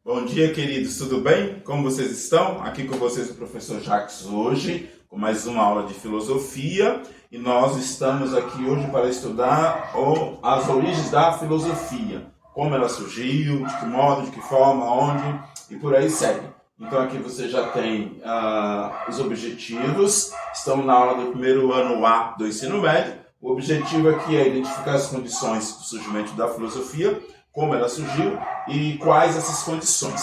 Bom dia, queridos, tudo bem? Como vocês estão? Aqui com vocês o professor Jacques hoje, com mais uma aula de filosofia. E nós estamos aqui hoje para estudar as origens da filosofia. Como ela surgiu, de que modo, de que forma, onde e por aí segue. Então aqui você já tem os objetivos. Estamos na aula do primeiro ano A do ensino médio. O objetivo aqui é identificar as condições do surgimento da filosofia, como ela surgiu e quais essas condições.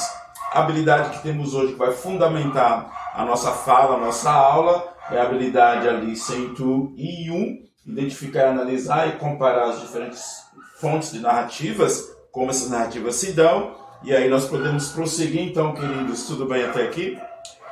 A habilidade que temos hoje, que vai fundamentar a nossa fala, a nossa aula, é a habilidade ali 101, identificar, analisar e comparar as diferentes fontes de narrativas, como essas narrativas se dão, e aí nós podemos prosseguir. Então, queridos, tudo bem até aqui?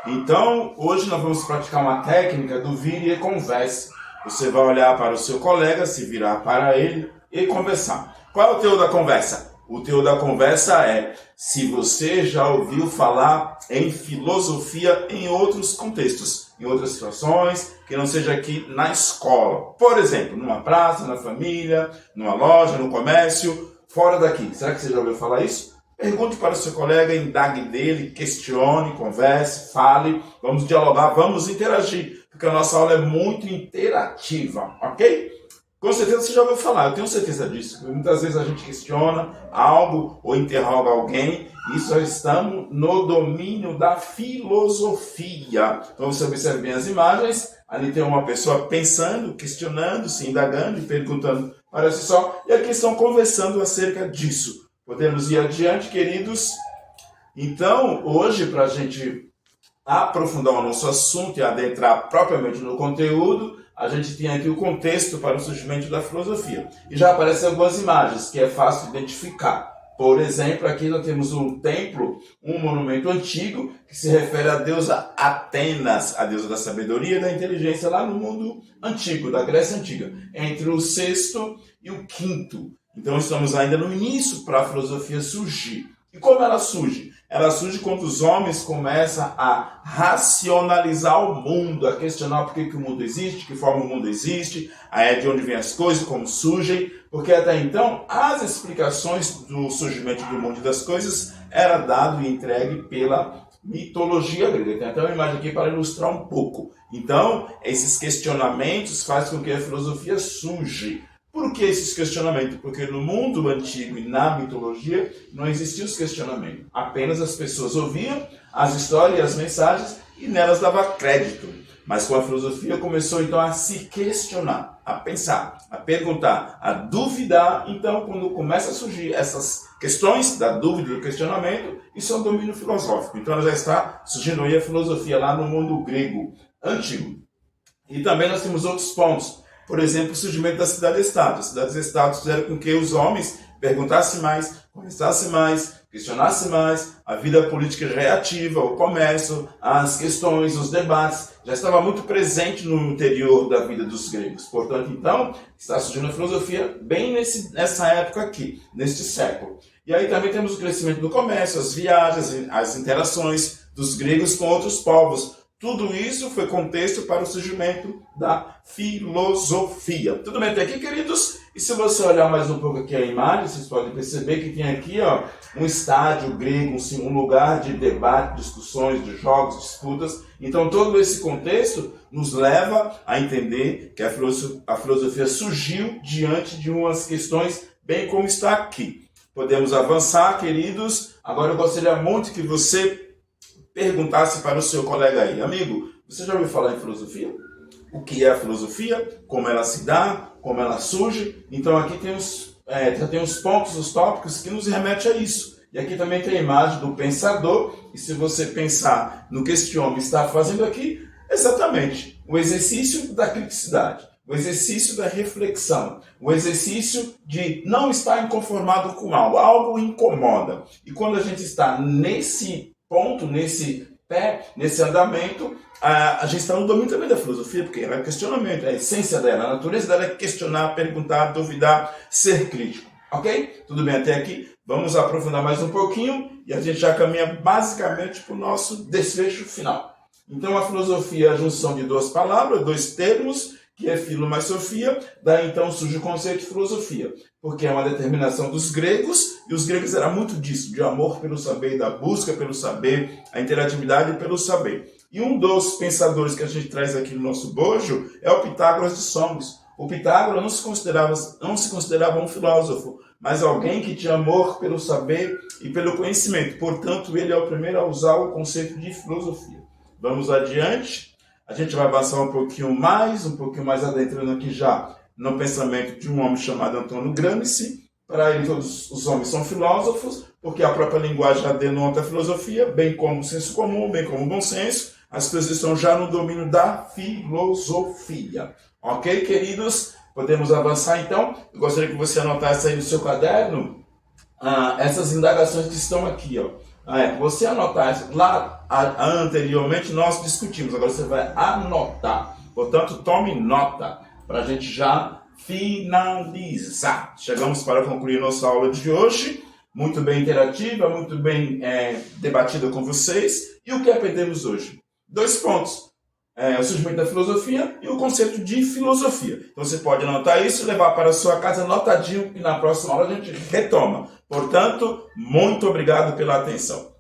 Então, hoje nós vamos praticar uma técnica do vire e converse. Você vai olhar para o seu colega, se virar para ele e conversar. Qual é o teor da conversa? O teor da conversa é se você já ouviu falar em filosofia em outros contextos, em outras situações, que não seja aqui na escola. Por exemplo, numa praça, na família, numa loja, no comércio, fora daqui. Será que você já ouviu falar isso? Pergunte para o seu colega, indague dele, questione, converse, fale, vamos dialogar, vamos interagir, porque a nossa aula é muito interativa, ok? Com certeza você já ouviu falar, eu tenho certeza disso. Muitas vezes a gente questiona algo ou interroga alguém e só estamos no domínio da filosofia. Então você observa bem as imagens, ali tem uma pessoa pensando, questionando, se indagando e perguntando para si só, e aqui estão conversando acerca disso. Podemos ir adiante, queridos? Então, hoje, para a gente aprofundar o nosso assunto e adentrar propriamente no conteúdo, a gente tem aqui o contexto para o surgimento da filosofia. E já aparecem algumas imagens que é fácil identificar. Por exemplo, aqui nós temos um templo, um monumento antigo, que se refere à deusa Atenas, a deusa da sabedoria e da inteligência lá no mundo antigo, da Grécia Antiga, entre o sexto e o quinto. Então estamos ainda no início para a filosofia surgir. E como ela surge? Ela surge quando os homens começam a racionalizar o mundo, a questionar por que o mundo existe, de que forma o mundo existe, de onde vêm as coisas, como surgem, porque até então as explicações do surgimento do mundo e das coisas era dado e entregue pela mitologia grega. Tem até uma imagem aqui para ilustrar um pouco. Então, esses questionamentos fazem com que a filosofia surja. Por que esses questionamentos? Porque no mundo antigo e na mitologia não existiam os questionamentos. Apenas as pessoas ouviam as histórias e as mensagens e nelas dava crédito. Mas com a filosofia começou então a se questionar, a pensar, a perguntar, a duvidar. Então, quando começa a surgir essas questões da dúvida e do questionamento, isso é um domínio filosófico. Então já está surgindo aí a filosofia lá no mundo grego antigo. E também nós temos outros pontos. Por exemplo, o surgimento da cidade-estado. As cidades-estados fizeram com que os homens perguntassem mais, conversassem mais, questionassem mais, a vida política reativa, o comércio, as questões, os debates, já estava muito presente no interior da vida dos gregos. Portanto, então, está surgindo a filosofia bem nessa época aqui, neste século. E aí também temos o crescimento do comércio, as viagens, as interações dos gregos com outros povos. Tudo isso foi contexto para o surgimento da filosofia. Tudo bem até aqui, queridos? E se você olhar mais um pouco aqui a imagem, vocês podem perceber que tem aqui um estádio grego, um lugar de debate, discussões, de jogos, disputas. Então todo esse contexto nos leva a entender que a filosofia surgiu diante de umas questões bem como está aqui. Podemos avançar, queridos. Agora eu gostaria muito que você perguntasse para o seu colega aí, amigo, você já ouviu falar em filosofia? O que é a filosofia? Como ela se dá? Como ela surge? Então aqui já tem os pontos, os tópicos que nos remetem a isso. E aqui também tem a imagem do pensador, e se você pensar no que este homem está fazendo aqui, exatamente, o exercício da criticidade, o exercício da reflexão, o exercício de não estar inconformado com algo incomoda. E quando a gente está nesse ponto, nesse andamento, a gente está no domínio também da filosofia, porque ela é questionamento, a essência dela, a natureza dela é questionar, perguntar, duvidar, ser crítico. Ok? Tudo bem até aqui? Vamos aprofundar mais um pouquinho e a gente já caminha basicamente para o nosso desfecho final. Então a filosofia é a junção de duas palavras, dois termos, que é filo mais sofia, daí então surge o conceito de filosofia, porque é uma determinação dos gregos, e os gregos eram muito disso, de amor pelo saber, da busca pelo saber, a interatividade pelo saber. E um dos pensadores que a gente traz aqui no nosso bojo é o Pitágoras de Samos. O Pitágoras não se considerava um filósofo, mas alguém que tinha amor pelo saber e pelo conhecimento. Portanto, ele é o primeiro a usar o conceito de filosofia. Vamos adiante. A gente vai avançar um pouquinho mais adentrando aqui já no pensamento de um homem chamado Antônio Gramsci. Para ele, todos os homens são filósofos, porque a própria linguagem já denota a filosofia, bem como o senso comum, bem como o bom senso. As coisas estão já no domínio da filosofia. Ok, queridos? Podemos avançar, então? Eu gostaria que você anotasse aí no seu caderno essas indagações que estão aqui, ó. Você anotar lá anteriormente nós discutimos, agora você vai anotar. Portanto, tome nota para a gente já finalizar. Chegamos para concluir nossa aula de hoje, muito bem interativa, muito bem debatida com vocês. E o que aprendemos hoje? 2 pontos. O surgimento da filosofia e o conceito de filosofia. Então você pode anotar isso, levar para a sua casa anotadinho e na próxima aula a gente retoma. Portanto, muito obrigado pela atenção.